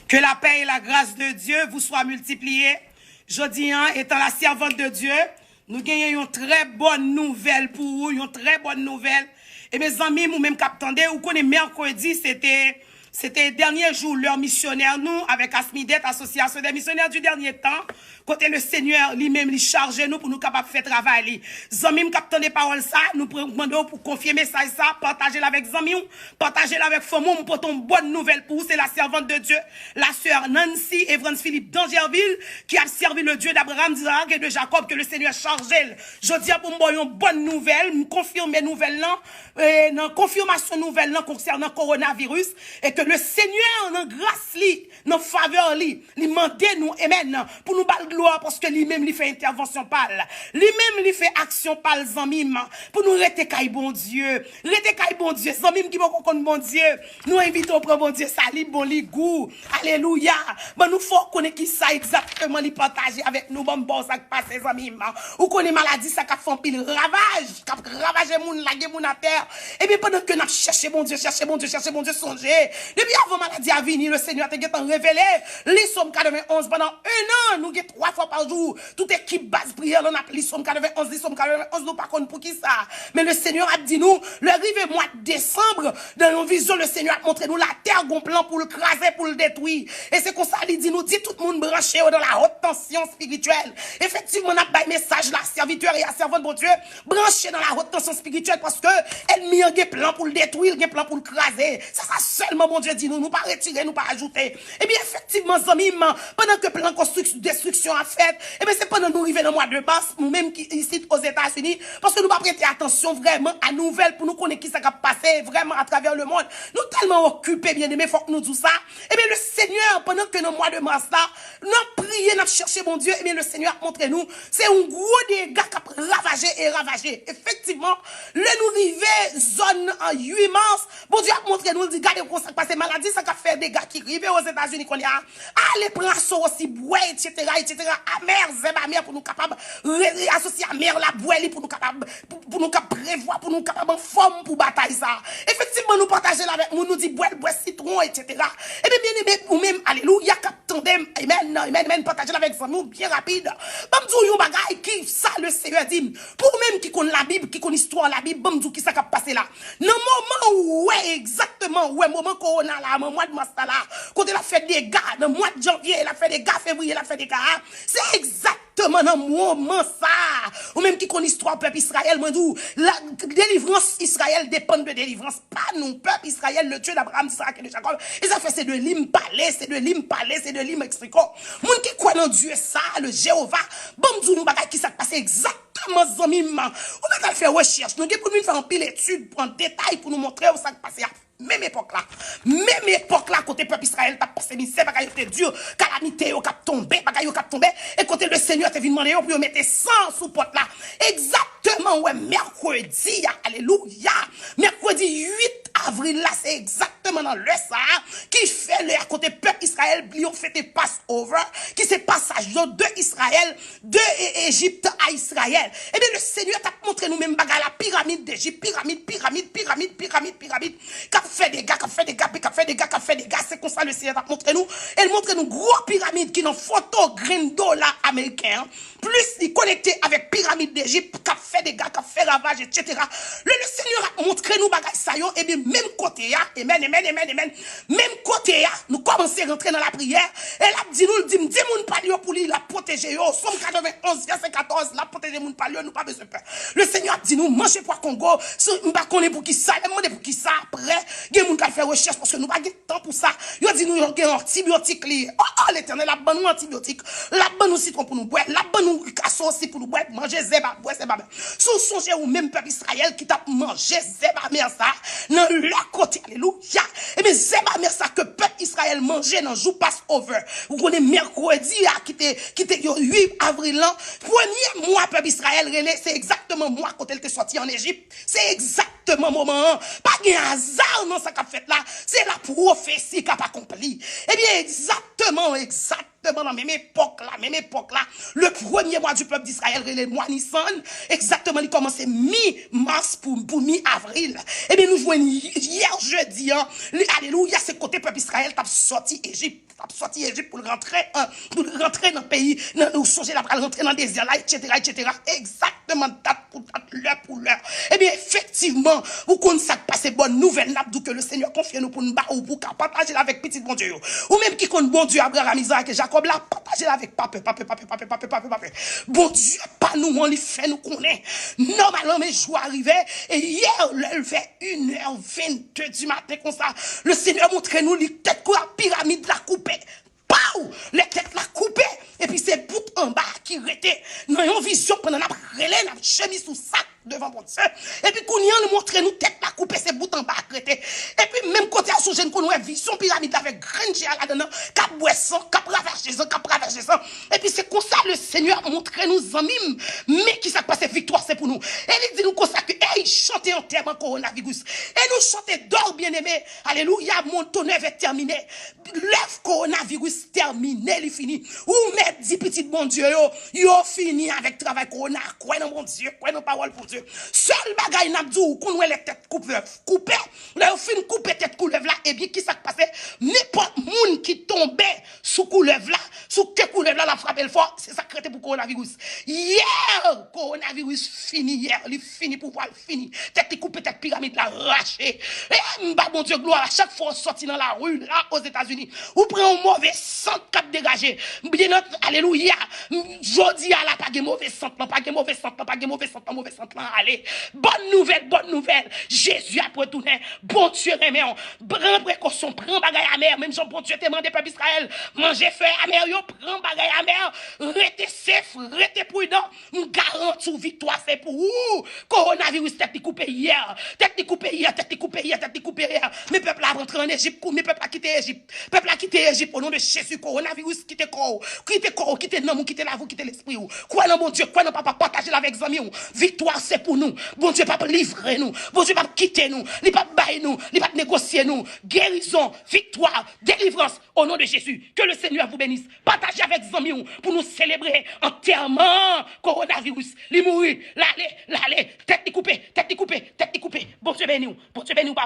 Que la paix et la grâce de Dieu vous soient multipliées. Jodi, étant la servante de Dieu, nous gagnons une très bonne nouvelle pour vous, une très bonne nouvelle. Et mes amis, vous même qu'attendez, vous connaissez mercredi, c'était dernier jour, leur missionnaire, nous, avec Asmidet, Association des missionnaires du dernier temps, côté le Seigneur lui-même, lui charge nous pour nous capables de faire travail. Zamim, captant des paroles ça, nous demandons pour confirmer ça et ça, partagez-la avec Zamim, partagez-la avec Fomou, pour une bonne nouvelle pour vous, c'est la servante de Dieu, la sœur Nancy Evans Philippe d'Angerville, qui a servi le Dieu d'Abraham, d'Isaac et de Jacob, que le Seigneur charge elle. Je dis pour moi une bonne nouvelle, me confirmer nouvelle là, une confirmation nouvelle là concernant coronavirus, et que le Seigneur, dans grâce li, dans faveur li mande nous, amen, pour nous battre gloire, parce que lui-même, lui fait intervention pâle. Lui-même, lui fait action pâle, zamim, pour nous rester caille bon Dieu. Rester caille bon Dieu. Zamim qui va connaître bon Dieu. Nous invitons pour bon Dieu, ça li bon li goût. Alléluia. Ben, nous faut connaître qui ça exactement, li partager avec nous, bon ça qui passe, zamim. Ou connaît maladie, ça qui fait un pile ravage, qui ravage moun, la moun à terre. Et bien, pendant que nous cherchons bon Dieu, songez. Depuis avant maladie à venir, le Seigneur t'a révélé. Les sommes 91 pendant un an, nous avons 3 fois par jour. Toute équipe base prière, on a les sommes 91, les sommes 91, nous par contre pour qui ça. Mais le Seigneur a dit nous, le rive mois de décembre, dans nos visions, le Seigneur a montré nous la terre gon plan pour le craser, pour le détruire. Et c'est comme ça, il dit nous, dit tout le monde branché dans la haute tension spirituelle. Effectivement, on a un message la serviteur et la servante de Dieu, branché dans la haute tension spirituelle parce que elle mis un plan pour le détruire, un plan pour le craser. Ça seulement, mon Dieu dit nous pas retirer, nous pas ajouter. Et bien, effectivement, zamim, pendant que plan destruction a fait, et bien, c'est pendant nous arriver dans le mois de mars, nous-mêmes ici aux États-Unis, parce que nous pas prêter attention vraiment à nouvelles pour nous connaître qui ça va passer vraiment à travers le monde. Nous tellement occupés, bien aimés, faut que nous disons ça. Et bien, le Seigneur, pendant que dans le mois de mars là, nous prions, nous cherchons mon Dieu, et bien, le Seigneur a montré nous, c'est un gros dégât qui a ravagé. Effectivement, le nous arriver zone en 8 mars, bon Dieu a montré nous, il dit, regardez comment ça passe, maladie, ça a fait des gars qui arrivent aux États-Unis qu'on y a. Allez, prendre aussi, boire, etc. Amer, zéba, mère, pour nous capables, associer à mère, la boire, pour nous capables, pour nous capables prévoir, pour nous capables en forme pour bataille ça. Effectivement, nous partager avec nous, nous dit boire, citron, etc. Et bien, bien aimé, ou même, alléluia, tandem, amen, partager avec nous, bien rapide. Bamdou, yon bagay, qui ça, le Seigneur dit, pour même qui connaît la Bible, qui connaît l'histoire, la Bible, bamdou, qui ça qui a passé là. Dans le moment où, ouais, exactement, ouais, moment corona là, mois de mars là, quand elle a fait des gars, dans le mois de janvier, elle a fait des gars, février, elle a fait des gars, c'est exactement dans le moment ça, ou même qui connaît l'histoire, peuple Israël, moi, d'où, la délivrance Israël dépend de délivrance, pas nous, peuple Israël, le Dieu d'Abraham, d'Isaac et de Jacob, et ça fait, c'est de l'hymne parler, c'est de l'hymne expliquer. Moun qui croit dans Dieu ça, le Jéhovah, bon, nous bagay qui s'est passé exactement, zamim, on a fait recherche, nous avons faire un pile étude, prendre détail pour nous montrer où ça passé. Même époque là, côté peuple Israël, t'as passé misère, bagay était dur, calamité, au cap tombé, et côté le Seigneur t'es venu demander pour mettre 100 sous porte là. Exactement, ouais, mercredi, alléluia, mercredi 8 avril là, c'est exactement dans le ça, qui fait le côté peuple Israël, ils ont fait des Passover, qui c'est passage de Israël, de Égypte à Israël. Et bien le Seigneur t'a montré nous-mêmes bagay la pyramide d'Égypte, pyramide, qu'a fait des gars, c'est comme ça le Seigneur t'a montré nous. Elle montre nous gros pyramide qui dans photo green dollar américain, plus il connecté avec pyramide d'Égypte, qu'a fait des gars, qu'a fait ravage, etc. Le Seigneur a montré nous bagay ça yo, et bien même côté ya, amen, même côté ya, nous commençons à rentrer dans la prière, et là dit moun pa yo pour lui la protéger yo, Somme 91 verset 14, la protéger moun pa yo, nous pas besoin peur. Le Seigneur a dit nous manger pour Congo, m'pa connait pour qui ça, demande pour qui ça après, gen moun ka faire recherche parce que nous pas de temps pour ça. Yo dit nous yon gen antibiotique li. Oh l'Éternel la ban nous antibiotique, la ban nous citron pour nous boire, la ban nous casson aussi pour nous boire, manger zeba, boire zeba. Sous songez ou même peuple Israël qui t'a mangé zeba mer ça dans leur côté, alléluia. Et bien zeba mer ça que peuple Israël mangeait dans jour Passover. Vous connaissez mercredi qui était 8 avril là, premier mois peuple Israël relais, c'est exactement moi quand elle était sorti en Égypte. C'est exactement moment. Pas de hasard dans ce qu'a fait là, c'est la prophétie qu'a accompli. Eh bien exactement Dans la même époque là, le premier mois du peuple d'Israël, le mois Nissan, exactement, il commençait mi-mars pour mi-avril. Eh bien, nous voyons hier jeudi, hein, alléluia, c'est côté peuple d'Israël, t'as sorti Égypte pour rentrer dans le pays, nous songer la rentrer dans le désert là, etc. Exactement, date l'heure pour l'heure. Eh bien, effectivement, vous connaissez ça passe bonne nouvelle, n'a que le Seigneur confie nous pour nous battre ou pour partager avec petit bon Dieu. Ou même qui compte bon Dieu, Abraham, Isaac et Jacob là, partager avec papa. Bon Dieu, pas nous, on les fait nous connaître. Normalement, mes jours arrivaient, et hier, il fait 1h22 du matin comme ça, le Seigneur montre nous les têtes que la pyramide la coupée. Pau! Les têtes la coupée. Et puis c'est bout en bas qui rétait. Dans une vision pendant la relais, la chemise sous sac devant mon Dieu. Et puis qu'on y a montre nous tête la coupée, c'est bout en bas qui rétait. Et puis même côté à sous-jeune qu'on a vision pyramide avec grain de là-dedans, cap boisson, cap ravager ça. Et puis c'est comme ça le Seigneur montre nous amis, mais qui s'est passé victoire c'est pour nous. Et il dit nous comme ça que hey, chantez en terme coronavirus. Et nous chantez d'or bien-aimé. Alléluia, mon tonnerre est terminé. L'œuvre coronavirus terminé, il finit. Ou mettre 10 petits bon Dieu, yo fini avec travail corona. Quoi non bon Dieu, quoi non parole pour Dieu. Seul bagay n'a dit qu'on les têtes coupées. Là, fin couper tête couleuvre là, et bien qui s'est passé? N'importe monde qui tombait sous couleuvre là, sous que couleuvre là, la frappe le fort, c'est ça créé pour coronavirus. Hier, coronavirus fini hier, il fini pour voir fini. Tête coupée, tête pyramide là, raché. Et bon Dieu, gloire, à chaque fois on sortit dans la rue là aux États-Unis, ou prend un mauvais sang cap dégagé. Bien notre alléluia. Jodi à la pas de mauvais sang, allez. Bonne nouvelle. Jésus a retourné. Bon Dieu remet on. Prends précaution, prends bagaille amer, même si bon Dieu te demandé peuple Israël, manger fait amer yo, prends bagaille amer, restez safe, restez prudent, garantis victoire c'est pour vous. Coronavirus tête coupé hier. Mais peuple a rentré en Égypte, mais peuple a quitté Égypte au nom de Jésus. Coronavirus quitte corps, quitte nom, quitte la vous, quitte l'esprit. Quoi non bon Dieu, quoi non papa partager avec amis. Victoire c'est pour nous. Bon Dieu pas livrer nous. Bon Dieu pas quitter nous, il pas bailler nous, il pas négocier nous. Guérison, victoire, délivrance au nom de Jésus. Que le Seigneur vous bénisse. Partagez avec amis pour nous célébrer enterrement coronavirus. Li mourir, l'aller, tête coupée. Bon Dieu béni.